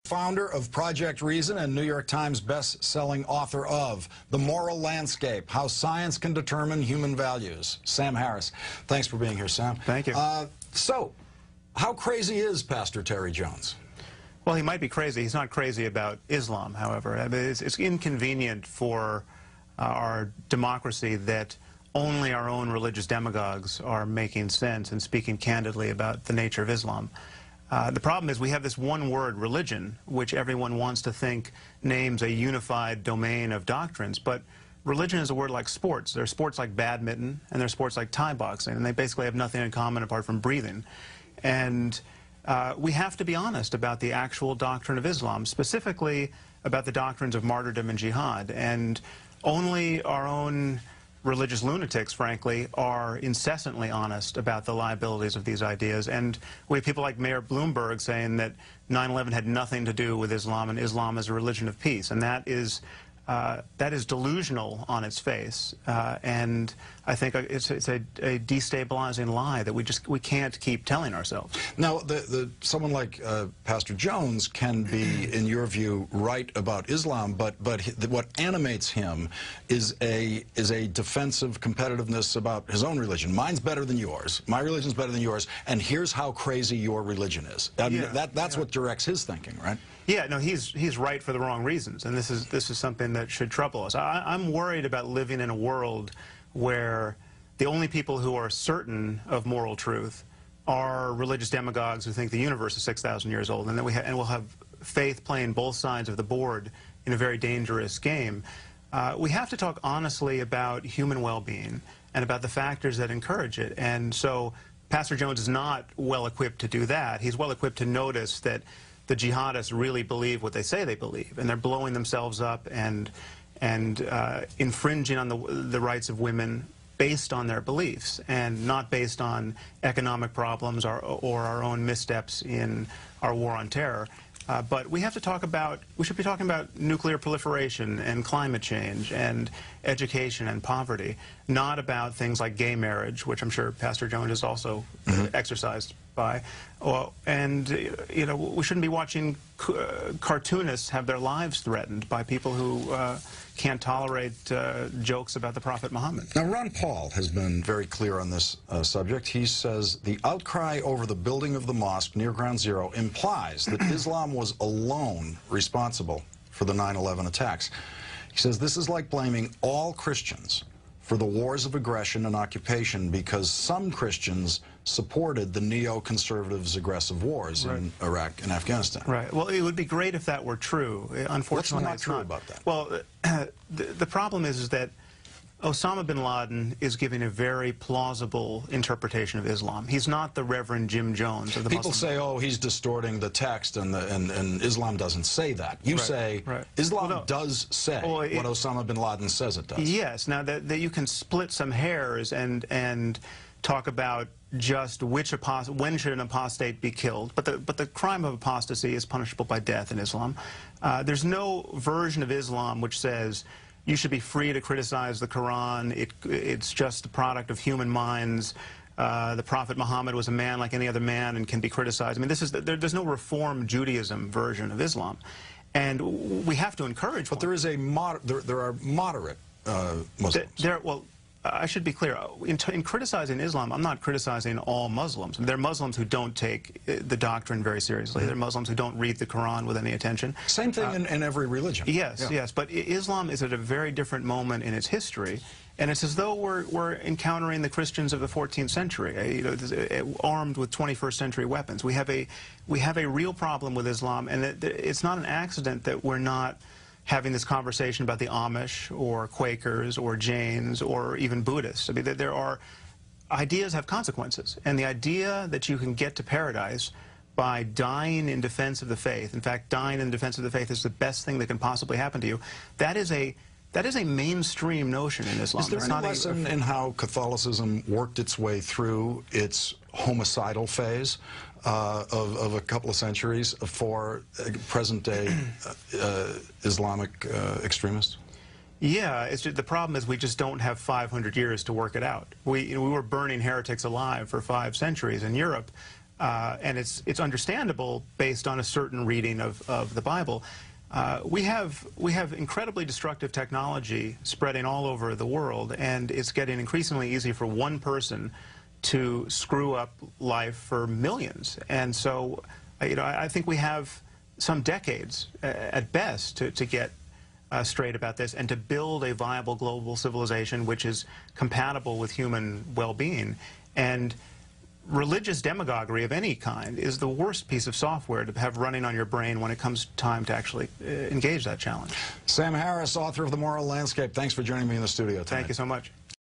Founder of Project Reason and New York Times best-selling author of The Moral Landscape, How Science Can Determine Human Values. Sam Harris. Thanks for being here, Sam. Thank you. So, how crazy is Pastor Terry Jones? Well, he might be crazy. He's not crazy about Islam, however. I mean, it's inconvenient for our democracy that only our own religious demagogues are making sense and speaking candidly about the nature of Islam. The problem is we have this one word, religion, which everyone wants to think names a unified domain of doctrines. But religion is a word like sports. There are sports like badminton, and there are sports like Thai boxing, and they basically have nothing in common apart from breathing. And we have to be honest about the actual doctrine of Islam, specifically about the doctrines of martyrdom and jihad. And only our own religious lunatics, frankly, are incessantly honest about the liabilities of these ideas. And we have people like Mayor Bloomberg saying that 9/11 had nothing to do with Islam, and Islam is a religion of peace. And that is delusional on its face. And I think it's a destabilizing lie that we can't keep telling ourselves. Now, someone like Pastor Jones can be, in your view, right about Islam, but what animates him is a defensive competitiveness about his own religion. Mine's better than yours. My religion's better than yours, and here's how crazy your religion is. I mean, that's what directs his thinking, right? Yeah, no, he's right for the wrong reasons, and this is something that should trouble us. I'm worried about living in a world where the only people who are certain of moral truth are religious demagogues who think the universe is 6,000 years old, and that we'll have faith playing both sides of the board in a very dangerous game. We have to talk honestly about human well-being and about the factors that encourage it. And so Pastor Jones is not well-equipped to do that. He's well-equipped to notice that the jihadists really believe what they say they believe, and they're blowing themselves up and infringing on the rights of women based on their beliefs and not based on economic problems or our own missteps in our war on terror. But we should be talking about nuclear proliferation and climate change and education and poverty, not about things like gay marriage, which I'm sure Pastor Jones is also exercised by. And, you know, we shouldn't be watching cartoonists have their lives threatened by people who can't tolerate jokes about the Prophet Muhammad. Now, Ron Paul has been very clear on this subject. He says the outcry over the building of the mosque near Ground Zero implies that Islam was alone responsible for the 9/11 attacks. He says this is like blaming all Christians for the wars of aggression and occupation because some Christians supported the neoconservatives' aggressive wars in Iraq and Afghanistan. Right. Well, it would be great if that were true. Unfortunately, What's not true about that? Well, the problem is that Osama bin Laden is giving a very plausible interpretation of Islam. He's not the Reverend Jim Jones of the People Muslim say, oh, he's distorting the text, and Islam doesn't say that. You say Islam does say what Osama bin Laden says it does. Yes. Now, that you can split some hairs and talk about just when should an apostate be killed, but the crime of apostasy is punishable by death in Islam. There's no version of Islam which says you should be free to criticize the Quran. It's just the product of human minds. The Prophet Muhammad was a man like any other man and can be criticized. I mean, there's no Reform Judaism version of Islam, and we have to encourage. But there is there are moderate Muslims. Well, I should be clear. In criticizing Islam, I'm not criticizing all Muslims. There are Muslims who don't take the doctrine very seriously. There are Muslims who don't read the Quran with any attention. Same thing in every religion. Yes, yes. But Islam is at a very different moment in its history, and it's as though we're encountering the Christians of the 14th century, armed with 21st century weapons. We have a real problem with Islam, and it's not an accident that we're not having this conversation about the Amish or Quakers or Jains or even Buddhists. I mean, ideas have consequences, and the idea that you can get to paradise by dying in defense of the faith, in fact, dying in defense of the faith is the best thing that can possibly happen to you, that is a mainstream notion in Islam. Is there any lesson in how Catholicism worked its way through its homicidal phase of a couple of centuries for present-day Islamic extremists? Yeah, the problem is we just don't have 500 years to work it out. We were burning heretics alive for 5 centuries in Europe. and it's understandable based on a certain reading of the Bible. We have incredibly destructive technology spreading all over the world, and it's getting increasingly easy for one person to screw up life for millions. And so, I think we have some decades at best to get straight about this and to build a viable global civilization which is compatible with human well-being. And religious demagoguery of any kind is the worst piece of software to have running on your brain when it comes time to actually engage that challenge. Sam Harris, author of The Moral Landscape, thanks for joining me in the studio tonight. Thank you so much.